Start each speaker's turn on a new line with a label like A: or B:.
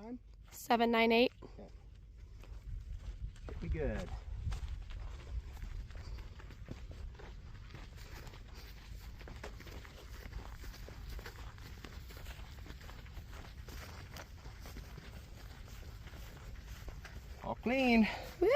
A: Time?
B: 798.
A: Okay. Should be good. All clean.
B: Woo!